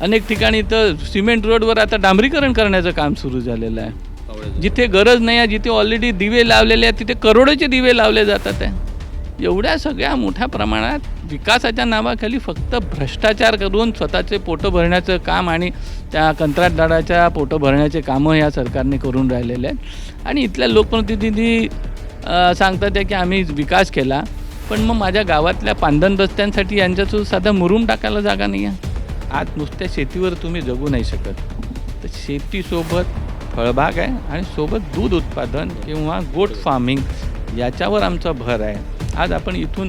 अनेक ठिकाणी तर सिमेंट रोडवर आता डांबरीकरण करण्याचं काम सुरू झालेलं आहे. जिथे गरज नाही आहे, जिथे ऑलरेडी दिवे लावलेले आहेत, तिथे करोडोचे दिवे लावले जातात आहे. एवढ्या सगळ्या मोठ्या प्रमाणात विकासाच्या नावाखाली फक्त भ्रष्टाचार करून स्वतःचे पोटं भरण्याचं काम आणि त्या कंत्राटदाराच्या पोटं भरण्याचे कामं या सरकारने करून राहिलेले आहेत. आणि इथल्या लोकप्रतिनिधी सांगतात आहे की आम्ही विकास केला, पण मग माझ्या गावातल्या पांदन रस्त्यांसाठी यांच्यातून साधा मुरुम टाकायला जागा नाही आहे. आज नुसत्या शेतीवर तुम्ही जगू नाही शकत. तर शेतीसोबत फळबाग आहे आणि सोबत दूध उत्पादन किंवा गोट फार्मिंग याच्यावर आमचा भर आहे. आज आपण इथून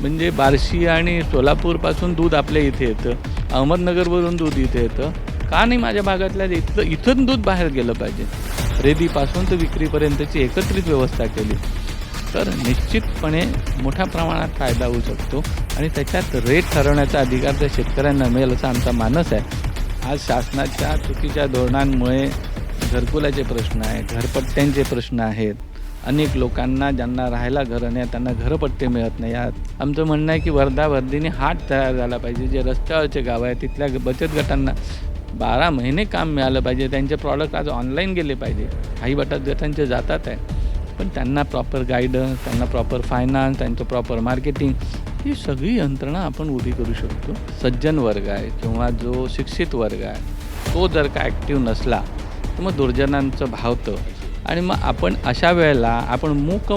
म्हणजे बार्शी आणि सोलापूरपासून दूध आपल्या इथे येतं, अहमदनगरवरून दूध इथे येतं. का नाही माझ्या भागातल्या इथून दूध बाहेर गेलं पाहिजे. खरेदीपासून तर विक्रीपर्यंतची एकत्रित व्यवस्था केली तर निश्चितपणे मोठ्या प्रमाणात फायदा होऊ शकतो आणि त्याच्यात रेट ठरवण्याचा अधिकार त्या शेतकऱ्यांना मिळेल असा आमचा मानस आहे. आज शासनाच्या चुकीच्या धोरणांमुळे घरकुलाचे प्रश्न आहे, घरपट्ट्यांचे प्रश्न आहेत. अनेक लोकांना ज्यांना राहायला घरं नाही त्यांना घरपट्टे मिळत नाही. आमचं म्हणणं आहे की वर्धावर्धीने हाट तयार झाला पाहिजे. जे रस्त्यावरचे गाव आहे तिथल्या बचत गटांना 12 महिने काम मिळालं पाहिजे. त्यांचे प्रॉडक्ट आज ऑनलाईन गेले पाहिजे. काही बचत गटांचे जातात आहे, पण त्यांना प्रॉपर गायडन्स, त्यांना प्रॉपर फायनान्स, त्यांचं प्रॉपर मार्केटिंग ही सगळी यंत्रणा आपण उभी करू शकतो. सज्जन वर्ग आहे किंवा जो शिक्षित वर्ग आहे तो जर का ॲक्टिव्ह नसला तर मग दुर्जनांचं भावतं आणि मग आपण अशा वेळेला आपण मूक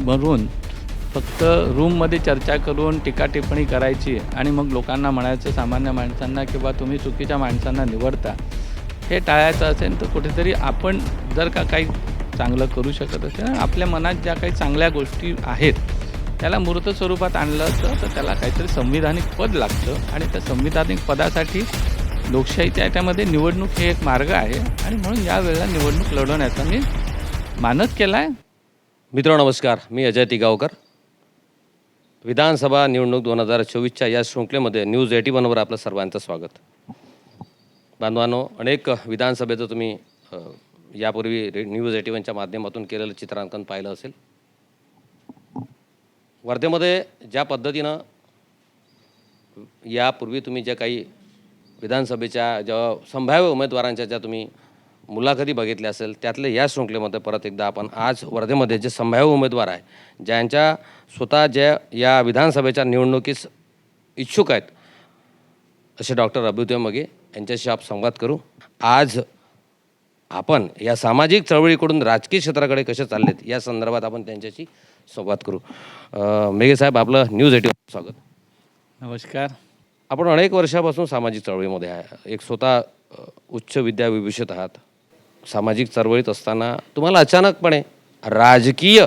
भरून फक्त रूममध्ये चर्चा करून टीका टिप्पणी करायची आणि मग लोकांना म्हणायचं सामान्य माणसांना किंवा तुम्ही चुकीच्या माणसांना निवडता, हे टाळायचं असेल तर कुठेतरी आपण जर का काही चांगलं करू शकत असेल, आपल्या मनात ज्या काही चांगल्या गोष्टी आहेत त्याला मूर्त स्वरूपात आणलं असतं तर त्याला काहीतरी संविधानिक पद लागतं आणि त्या संविधानिक पदासाठी लोकशाहीच्या याच्यामध्ये निवडणूक हे एक मार्ग आहे आणि म्हणून यावेळेला निवडणूक लढवण्याचा मी मानस केला आहे. मित्रांनो नमस्कार, मी अजय तिगावकर. विधानसभा निवडणूक 2024च्या या शृंखलेमध्ये न्यूज 81वर आपलं सर्वांचं स्वागत. बांधवांनो, अनेक विधानसभेचं तुम्ही यापूर्वी न्यूज 81च्या माध्यमातून केलेलं चित्रांकन पाहिलं असेल. वर्धेमध्ये ज्या पद्धतीनं यापूर्वी तुम्ही ज्या काही विधानसभेच्या ज्या संभाव्य उमेदवारांच्या ज्या तुम्ही मुलाखती बघितल्या असेल, त्यातले या शृंखलेमध्ये परत एकदा आपण आज वर्धेमध्ये जे संभाव्य उमेदवार आहे, ज्यांच्या स्वतः ज्या या विधानसभेच्या निवडणुकीस इच्छुक आहेत, असे डॉक्टर अभ्युदय मगे यांच्याशी आपण संवाद करू. आज आपण या सामाजिक चळवळीकडून राजकीय क्षेत्राकडे कसे चाललेत या संदर्भात आपण त्यांच्याशी संवाद करू. मेघे साहेब, आपलं न्यूज 81 स्वागत. नमस्कार. आपण अनेक वर्षापासून सामाजिक चळवळीमध्ये आहे. एक स्वतः उच्च विद्याविभूषित आहात. सामाजिक चळवळीत असताना तुम्हाला अचानकपणे राजकीय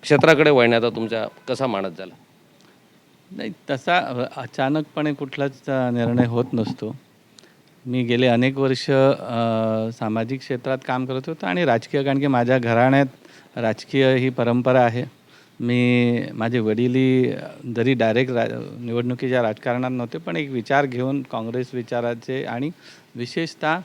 क्षेत्राकडे वळण्याचा तुमचा कसा मानस झाला? नाही, तसा अचानकपणे कुठलाच निर्णय होत नसतो. मी गेले अनेक वर्ष सामाजिक क्षेत्रात काम करत होतो आणि राजकीय, कारण की माझ्या घराण्यात राजकीय ही परंपरा आहे. माझे वडीलही जरी डायरेक्ट निवडणुकीच्या राजकारणात नव्हते, पण एक विचार घेऊन काँग्रेस विचाराचे आणि विशेषतः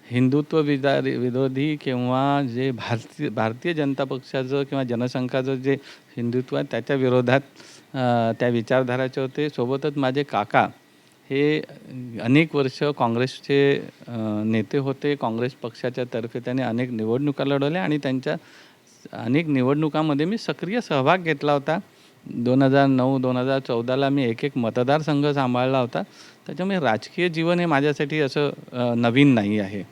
हिंदुत्व विरोधी किंवा जे भारतीय जनता पक्षाचं किंवा जनसंघाचं जे हिंदुत्व आहे त्याच्या विरोधात त्या विचारधाराचे होते. सोबतच माझे काका हे अनेक वर्ष काँग्रेसचे नेते होते. काँग्रेस पक्षाच्या तर्फे त्यांनी अनेक निवडणुका लढवल्या आणि त्यांच्या अनेक निवडणुकांमध्ये मी सक्रिय सहभाग घेतला होता. 2009-2014ला मी एक मतदारसंघ सांभाळला होता. त्याच्यामुळे राजकीय जीवन हे माझ्यासाठी असं नवीन नाही आहे.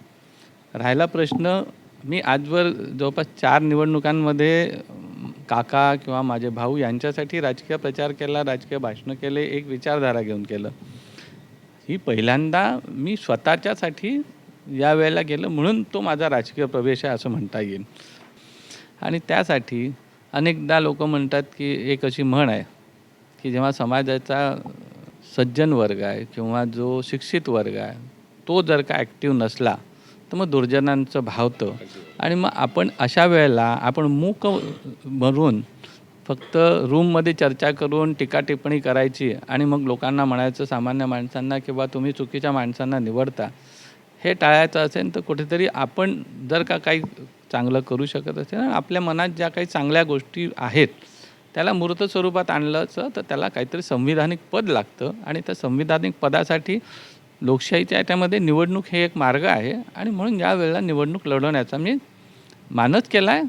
राहिला प्रश्न, मी आजवर जवळपास 4 निवडणुकांमध्ये काका किंवा माझे भाऊ यांच्यासाठी राजकीय प्रचार केला, राजकीय भाषणं केले, एक विचारधारा घेऊन केलं. ही पहिल्यांदा मी स्वतःच्यासाठी यावेळेला केलं, म्हणून तो माझा राजकीय प्रवेश आहे असं म्हणता येईल. आणि त्यासाठी अनेकदा लोक म्हणतात की एक अशी म्हण आहे की जेव्हा समाजाचा सज्जन वर्ग आहे किंवा जो शिक्षित वर्ग आहे तो जर का ॲक्टिव्ह नसला तर मग दुर्जनांचं भावतं आणि मग आपण अशा वेळेला आपण मूक भरून फक्त रूममध्ये चर्चा करून टीका टिप्पणी करायची आणि मग लोकांना म्हणायचं सामान्य माणसांना किंवा तुम्ही चुकीच्या माणसांना निवडता, हे टाळायचं असेल तर कुठेतरी आपण जर का काही चांगलं करू शकत असेल, आपल्या मनात ज्या काही चांगल्या गोष्टी आहेत त्याला मूर्त स्वरूपात आणलं तर त्याला काहीतरी संविधानिक पद लागतं आणि त्या संविधानिक पदासाठी लोकशाहीच्या याच्यामध्ये निवडणूक हे एक मार्ग आहे आणि म्हणून या वेळेला निवडणूक लढवण्याचा मी मानच केला आहे.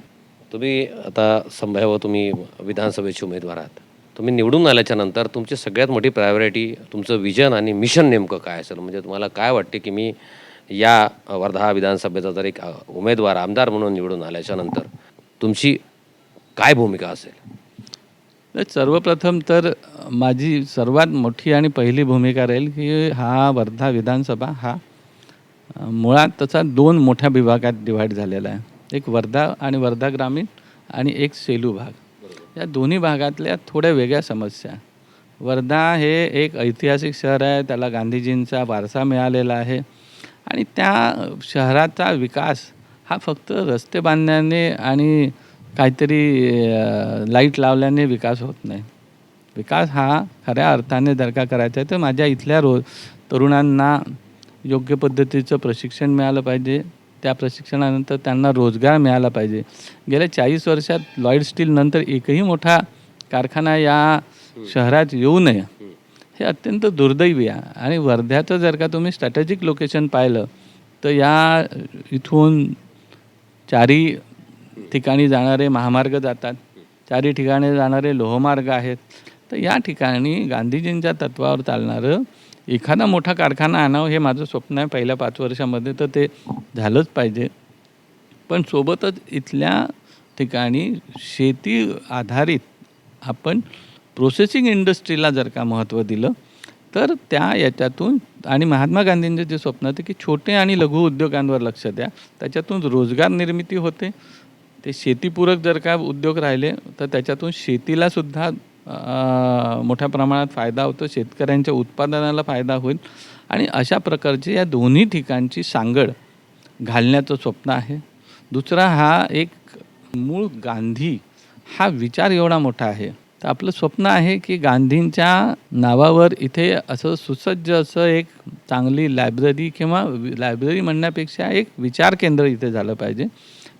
तुम्ही आता संभाव्य तुम्ही विधानसभेचे उमेदवार आहात. तुम्ही निवडून आल्याच्या नंतर तुमची सगळ्यात मोठी प्रायोरिटी, तुमचं विजन आणि मिशन नेमकं काय असेल? म्हणजे तुम्हाला काय वाटते की मी या वर्धा विधानसभेचा जर एक उमेदवार आमदार म्हणून निवडून आल्याच्या नंतर तुमची काय भूमिका असेल? तर सर्वप्रथम तर माझी सर्वात मोठी आणि पहिली भूमिका राहील की हा वर्धा विधानसभा हा मुळात तसा 2 मोठ्या विभागात डिव्हाइड झालेला आहे. एक वर्धा आणि वर्धा ग्रामीण आणि एक सेलू भाग. या दोन्ही भागातल्या थोड्या वेगळ्या समस्या. वर्धा हे एक ऐतिहासिक शहर आहे, त्याला गांधीजींचा वारसा मिळालेला आहे आणि त्या शहराचा विकास हा फक्त रस्ते बांधण्याने आणि काहीतरी लाईट लावल्याने विकास होत नाही. विकास हा खऱ्या अर्थाने जर का करायचा आहे तर माझ्या इथल्या तरुणांना योग्य पद्धतीचं प्रशिक्षण मिळालं पाहिजे. त्या प्रशिक्षणानंतर त्यांना रोजगार मिळाला पाहिजे. गेल्या 40 वर्षात लॉयड स्टील नंतर एकही मोठा कारखाना या शहरात येऊ नये हे अत्यंत दुर्दैवी आहे. आणि वर्ध्याचं जर का तुम्ही स्ट्रॅटेजिक लोकेशन पाहिलं तर या इथून 4 ठिकाणी जाणारे महामार्ग जातात, 4 ठिकाणी जाणारे लोहमार्ग आहेत. तर या ठिकाणी गांधीजींच्या तत्वावर चालणारं एखादा मोठा कारखाना आणावं हे माझं स्वप्न आहे पहिल्या 5 वर्षामध्ये. तर ते झालंच पाहिजे. पण सोबतच इथल्या ठिकाणी शेती आधारित आपण प्रोसेसिंग इंडस्ट्रीला जर का महत्त्व दिलं तर त्या याच्यातून आणि महात्मा गांधींचं जे स्वप्न होते की छोटे आणि लघु उद्योगांवर लक्ष द्या, त्याच्यातून रोजगार निर्मिती होते. ते शेतीपूरक जर का उद्योग राहिले तर त्याच्यातून शेतीलासुद्धा मोठ्या प्रमाणात फायदा होतो, शेतकऱ्यांच्या उत्पादनाला फायदा होईल आणि अशा प्रकारचे या दोन्ही ठिकाणची सांगड घालण्याचं स्वप्न आहे. दुसरा हा एक मूळ गांधी हा विचार एवढा मोठा आहे. तर आपलं स्वप्न आहे की गांधींच्या नावावर इथे असं सुसज्ज असं एक चांगली लायब्ररी किंवा लायब्ररी म्हणण्यापेक्षा एक विचार केंद्र इथे झालं पाहिजे.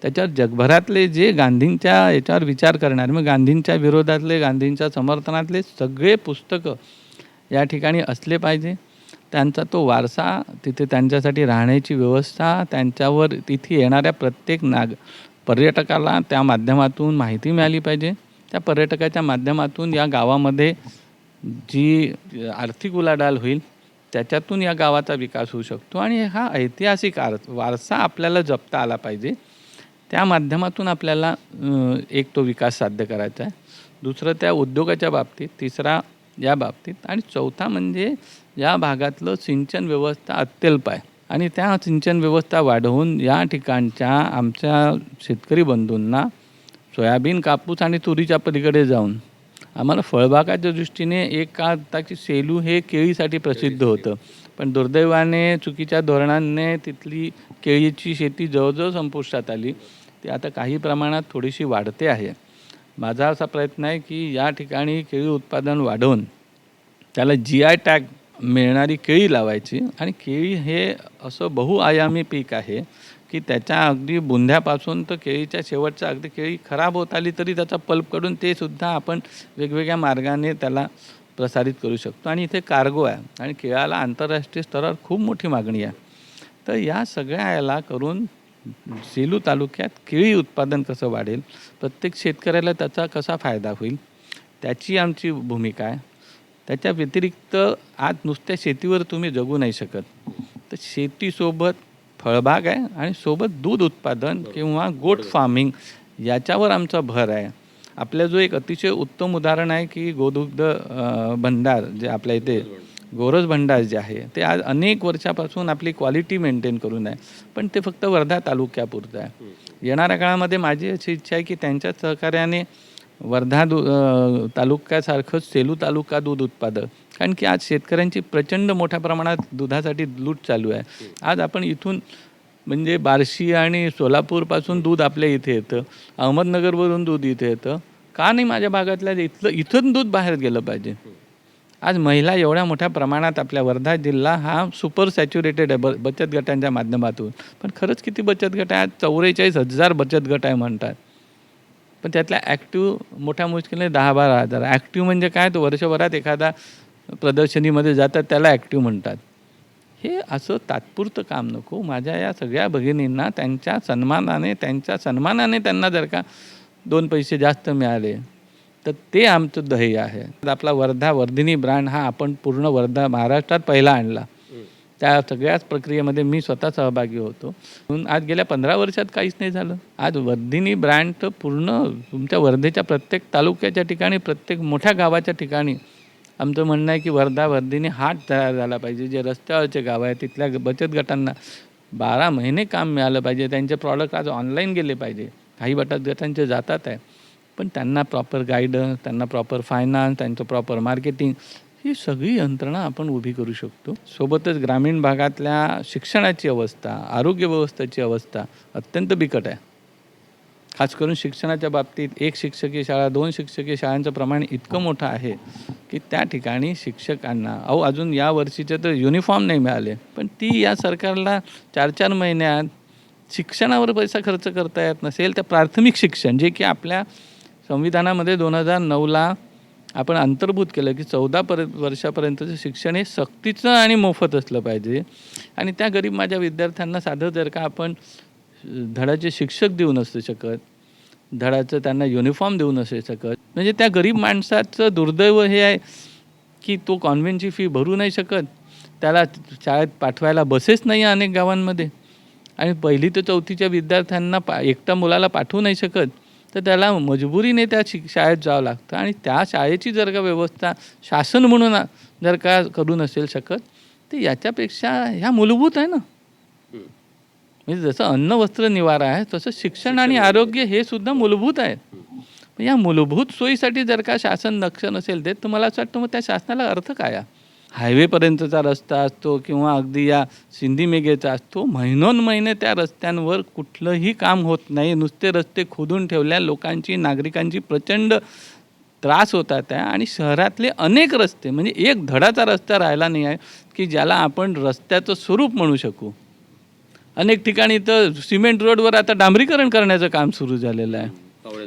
त्याच्यावर जगभरातले जे गांधींच्या याच्यावर विचार करणारे, मग गांधींच्या विरोधातले, गांधींच्या समर्थनातले सगळे पुस्तकं या ठिकाणी असले पाहिजे. त्यांचा तो वारसा, तिथे त्यांच्यासाठी राहण्याची व्यवस्था, त्यांच्यावर तिथे येणाऱ्या प्रत्येक पर्यटकाला त्या माध्यमातून माहिती मिळाली पाहिजे. त्या पर्यटकाच्या माध्यमातून या गावामध्ये जी आर्थिक उलाढाल होईल त्याच्यातून या गावाचा विकास होऊ शकतो आणि हा ऐतिहासिक वारसा आपल्याला जपता आला पाहिजे. त्या माध्यमातून आपल्याला एक तो विकास साध्य करायचा आहे. दुसरं त्या उद्योगाच्या बाबतीत, तिसरा या बाबतीत आणि चौथा म्हणजे या भागातलं सिंचन व्यवस्था अत्यल्प आहे आणि त्या सिंचन व्यवस्था वाढवून या ठिकाणच्या आमच्या शेतकरी बंधूंना सोयाबीन, कापूस आणि तुरीच्या पलीकडे जाऊन आम्हाला फळबागाच्या दृष्टीने एक काळ होता की सेलू हे केळीसाठी प्रसिद्ध होतं. पण दुर्दैवाने चुकीच्या धोरणाने तिथली केळीची शेती जवळजवळ संपुष्टात आली. ती आता काही प्रमाणात थोडीशी वाढते आहे. माझा असा प्रयत्न आहे की या ठिकाणी केळी उत्पादन वाढवून त्याला GI टॅग मिळणारी केळी लावायची आणि केळी हे असं बहुआयामी पीक आहे की त्याच्या अगदी बुंध्यापासून तर केळीच्या शेवटच्या अगदी केळी खराब होत आली तरी त्याचा पल्प काढून ते सुद्धा आपण वेगवेगळ्या मार्गाने त्याला प्रसारित करू शकतो आणि इथे कार्गो आहे आणि केळाला आंतरराष्ट्रीय स्तरावर खूप मोठी मागणी आहे. तर या सगळ्या याला करून सेलू तालुक्यात केळी उत्पादन कसं वाढेल, प्रत्येक शेतकऱ्याला त्याचा कसा फायदा होईल, त्याची आमची भूमिका आहे. त्याच्या व्यतिरिक्त आज नुसत्या शेतीवर तुम्ही जगू नाही शकत. तर शेतीसोबत फळबाग आहे आणि सोबत दूध उत्पादन किंवा गोट फार्मिंग याच्यावर आमचा भर आहे. आपल्या जो एक अतिशय उत्तम उदाहरण आहे की गोदुग्ध भंडार जे आपल्या इथे गोरज भंडार जे आहे ते आज अनेक वर्षापासून आपली क्वालिटी मेंटेन करून आहे. पण ते फक्त वर्धा तालुक्यापुरतं आहे. येणाऱ्या काळामध्ये माझी अशी इच्छा आहे की त्यांच्या सहकार्याने वर्धा तालुक्यासारखंच सेलू तालुका दूध उत्पादक, कारण की आज शेतकऱ्यांची प्रचंड मोठ्या प्रमाणात दुधासाठी लूट चालू आहे. आज आपण इथून म्हणजे बार्शी आणि सोलापूरपासून दूध आपल्या इथे येतं, अहमदनगरवरून दूध इथे येतं. का नाही माझ्या भागातल्या इथून दूध बाहेर गेलं पाहिजे. आज महिला एवढ्या मोठ्या प्रमाणात आपल्या वर्धा जिल्हा हा सुपर सॅच्युरेटेड आहे बचत गटांच्या माध्यमातून. पण खरंच किती बचत गट आहेत? 44,000 बचत गट आहे म्हणतात. पण त्यातल्या ॲक्टिव्ह मोठ्या मुश्किलने 10-12 हजार. ॲक्टिव्ह म्हणजे काय? तो वर्षभरात एखादा प्रदर्शनीमध्ये जातात त्याला ॲक्टिव्ह म्हणतात. हे असं तात्पुरतं काम नको. माझ्या या सगळ्या भगिनींना त्यांच्या सन्मानाने त्यांना जर का 2 पैसे जास्त मिळाले तर ते आमचं ध्येय आहे. आपला वर्धिनी ब्रँड हा आपण पूर्ण महाराष्ट्रात पहिला आणला. त्या सगळ्याच प्रक्रियेमध्ये मी स्वतः सहभागी होतो. म्हणून आज गेल्या 15 वर्षात काहीच नाही झालं. आज वर्धिनी ब्रँड तर पूर्ण तुमच्या वर्धेच्या प्रत्येक तालुक्याच्या ठिकाणी, प्रत्येक मोठ्या गावाच्या ठिकाणी आमचं म्हणणं आहे की वर्धिनी हाट तयार झाला पाहिजे. जे रस्त्यावरचे गाव आहे तिथल्या बचत गटांना 12 महिने काम मिळालं पाहिजे. त्यांचे प्रॉडक्ट आज ऑनलाईन गेले पाहिजे. काही बचत गटांचे जातात आहे, पण त्यांना प्रॉपर गाईडन्स, त्यांना प्रॉपर फायनान्स, त्यांचं प्रॉपर मार्केटिंग, ही सगळी यंत्रणा आपण उभी करू शकतो. सोबतच ग्रामीण भागातल्या शिक्षणाची अवस्था, आरोग्य व्यवस्थेची अवस्था अत्यंत बिकट आहे. खास करून शिक्षणाच्या बाबतीत 1 शिक्षकीय शाळा, 2 शिक्षकीय शाळांचं प्रमाण इतकं मोठं आहे की त्या ठिकाणी शिक्षकांना अजून या वर्षीचे तर युनिफॉर्म नाही मिळाले, पण ती या सरकारला 4-4 महिन्यात शिक्षणावर पैसा खर्च करता येत नसेल, तर प्राथमिक शिक्षण जे की आपल्या संविधानामध्ये 2009ला आपण अंतर्भूत केलं की 14 वर्षापर्यंतचं शिक्षण हे सक्तीचं आणि मोफत असलं पाहिजे. आणि त्या गरीब माझ्या विद्यार्थ्यांना साधं जर का आपण धडाचे शिक्षक देऊ नसू शकत, धडाचं त्यांना युनिफॉर्म देऊ नसू शकत, म्हणजे त्या गरीब माणसाचं दुर्दैव हे आहे की तो कॉन्व्हेंटची फी भरू नाही शकत, त्याला शाळेत पाठवायला बसेस नाही आहे अनेक गावांमध्ये, आणि 1ली ते 4थीच्या विद्यार्थ्यांना एकटा मुलाला पाठवू नाही शकत, तर त्याला मजबुरीने त्या शाळेत जावं लागतं. आणि त्या शाळेची जर का व्यवस्था शासन म्हणून जर का करू नसेल शकत, तर याच्यापेक्षा ह्या मूलभूत आहे ना. म्हणजे जसं अन्न वस्त्र निवारा आहे तसं शिक्षण आणि आरोग्य हे सुद्धा मूलभूत आहे. या मूलभूत सोयीसाठी जर का शासन लक्ष नसेल देत, तर मला असं वाटतं मग त्या शासनाला अर्थ काय? हायवेपर्यंतचा रस्ता असतो किंवा अगदी या सिंधी मेघेचा असतो, महिनोन्महिने त्या रस्त्यांवर कुठलंही काम होत नाही. नुसते रस्ते खोदून ठेवल्या, लोकांची, नागरिकांची प्रचंड त्रास होतात आहे. आणि शहरातले अनेक रस्ते, म्हणजे एक धडाचा रस्ता राहिला नाही आहे की ज्याला आपण रस्त्याचं स्वरूप म्हणू शकू. अनेक ठिकाणी तर सिमेंट रोडवर आता डांबरीकरण करण्याचं काम सुरू झालेलं आहे.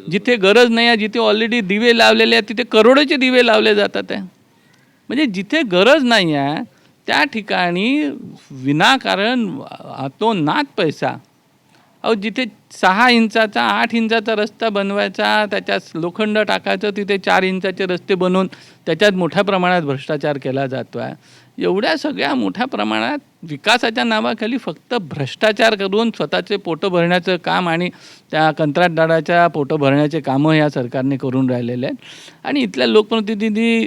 जिथे गरज नाही आहे, जिथे ऑलरेडी दिवे लावलेले आहेत, तिथे करोडोचे दिवे लावले जातात आहे. म्हणजे जिथे गरज नाही आहे त्या ठिकाणी विनाकारण तो नाद पैसा. जिथे 6 इंचाचा 8 इंचाचा रस्ता बनवायचा, त्याच्यात लोखंड टाकायचं, तिथे 4 इंचाचे रस्ते बनवून त्याच्यात मोठ्या प्रमाणात भ्रष्टाचार केला जातो आहे. एवढ्या सगळ्या मोठ्या प्रमाणात विकासाच्या नावाखाली फक्त भ्रष्टाचार करून स्वतःचे पोटं भरण्याचं काम आणि त्या कंत्राटदाराच्या पोटं भरण्याचे कामं या सरकारने करून राहिलेले आहेत. आणि इथल्या लोकप्रतिनिधी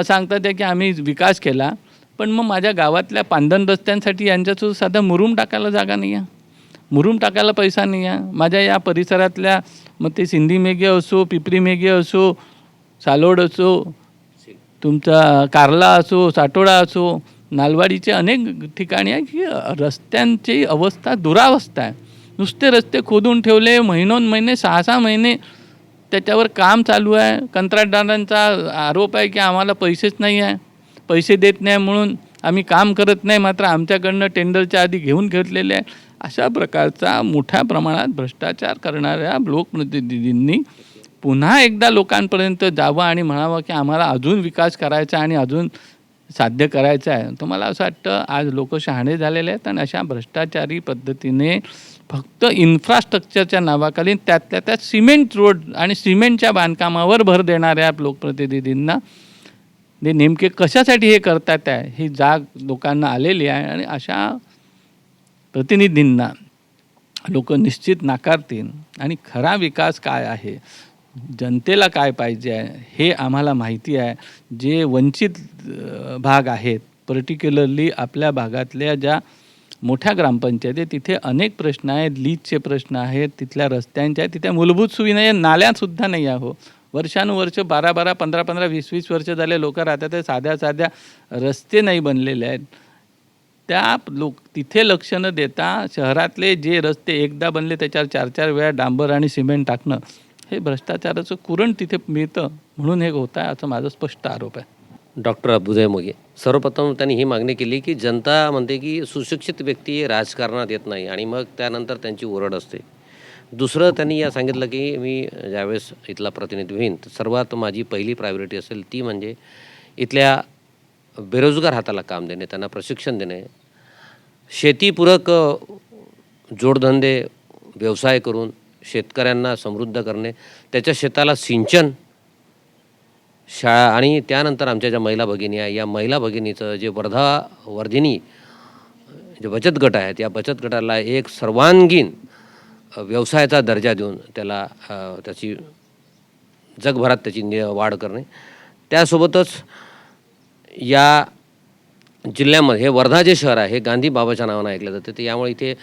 सांगतात आहे की आम्ही विकास केला, पण मग माझ्या गावातल्या पांदन रस्त्यांसाठी यांच्यासुद्धा साधा मुरुम टाकायला जागा नाही आहे, मुरुम टाकायला पैसा नाही आहे. माझ्या या परिसरातल्या मग ते सिंधी मेघे असो, पिपरी मेघे असो, सालोड असो, तुमचा कारला असो, साटोडा असो, नालवाडीचे अनेक ठिकाणी आहे की रस्त्यांची अवस्था दुरावस्था आहे. नुसते रस्ते खोदून ठेवले, महिनोन्महिने 6-6 महिने त्याच्यावर काम चालू आहे. कंत्राटदारांचा आरोप आहे की आम्हाला पैसेच नाही आहे, पैसे देत नाही म्हणून आम्ही काम करत नाही, मात्र आमच्याकडनं टेंडरच्या आधी घेऊन घेतलेले आहे. अशा प्रकारचा मोठ्या प्रमाणात भ्रष्टाचार करणाऱ्या लोकप्रतिनिधींनी पुन्हा एकदा लोकांपर्यंत जावं आणि म्हणावं की आम्हाला अजून विकास करायचा आणि अजून साध्य करायचं आहे. तर मला असं वाटतं आज लोक शहाणे झालेले आहेत आणि अशा भ्रष्टाचारी पद्धतीने फक्त इन्फ्रास्ट्रक्चरच्या नावाखाली त्यातल्या त्यात सिमेंट रोड आणि सिमेंटच्या बांधकामावर भर देणाऱ्या लोकप्रतिनिधींना ते नेमके कशासाठी हे करतात आहे ही जाग लोकांना आलेली आहे. आणि अशा प्रतिनिधींना लोक निश्चित नाकारतील. आणि खरा विकास काय आहे, जनतेला काय पाहिजे आहे हे आम्हाला माहिती आहे. जे वंचित भाग आहेत, पर्टिक्युलरली आपल्या भागातल्या ज्या मोठ्या ग्रामपंचायती, तिथे अनेक प्रश्न आहेत, लीजचे प्रश्न आहेत, तिथल्या रस्त्यांचे आहेत, तिथे मूलभूत सुविधा नाल्यासुद्धा नाही आहे. हो, वर्षानुवर्ष 12-12, 15-15, 20-20 वर्ष झाले लोक राहतात, ते साध्या रस्ते नाही बनलेले आहेत. त्या तिथे लक्ष न देता शहरातले जे रस्ते एकदा बनले त्याच्यावर 4-4 वेळा डांबर आणि सिमेंट टाकणं, हे भ्रष्टाचाराचं कुरण तिथे मिळतं, म्हणून हे होत आहे असं माझा स्पष्ट आरोप आहे. डॉक्टर अभ्युदय मोघे, सर्वप्रथम त्यांनी ही मागणी केली की जनता म्हणते की सुशिक्षित व्यक्ती राजकारणात येत नाही आणि मग त्यानंतर त्यांची ओरड असते. दुसरं त्यांनी या सांगितलं की मी ज्यावेळेस इथला प्रतिनिधी होईन तर सर्वात माझी पहिली प्रायोरिटी असेल ती म्हणजे इथल्या बेरोजगार हाताला काम देणे, त्यांना प्रशिक्षण देणे, शेतीपूरक जोडधंदे व्यवसाय करून शेतकऱ्यांना समृद्ध करणे, त्याच्या शेताला सिंचन, शाळा आणि त्यानंतर आमच्या ज्या महिला भगिनी आहे, या महिला भगिनीचं जे वर्धिनी जे बचत गट आहेत, या बचत गटाला एक सर्वांगीण व्यवसायाचा दर्जा देऊन त्याला त्याची जगभरात त्याची वाढ करणे. त्यासोबतच या जिल्ह्यामध्ये हे वर्धा जे शहर आहे हे गांधी बाबाच्या नावानं ऐकलं जातं. तर यामुळे इथे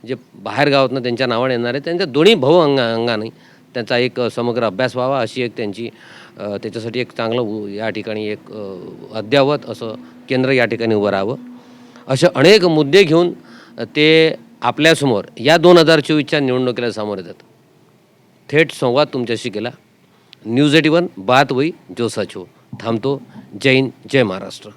जे बाहेर गावातनं त्यांच्या नावाने येणार आहे त्यांच्या दोन्ही भाऊ अंगाने त्यांचा एक समग्र अभ्यास व्हावा अशी एक त्यांची त्याच्यासाठी एक चांगलं या ठिकाणी एक अद्ययावत असं केंद्र या ठिकाणी उभं राहावं. असे अनेक मुद्दे घेऊन ते आपल्यासमोर या 2024च्या निवडणुकीला सामोरे येतात. थेट संवाद तुमच्याशी केला. न्यूज 81 बात वही जो सच हो. थांबतो. जय हिंद, जय महाराष्ट्र.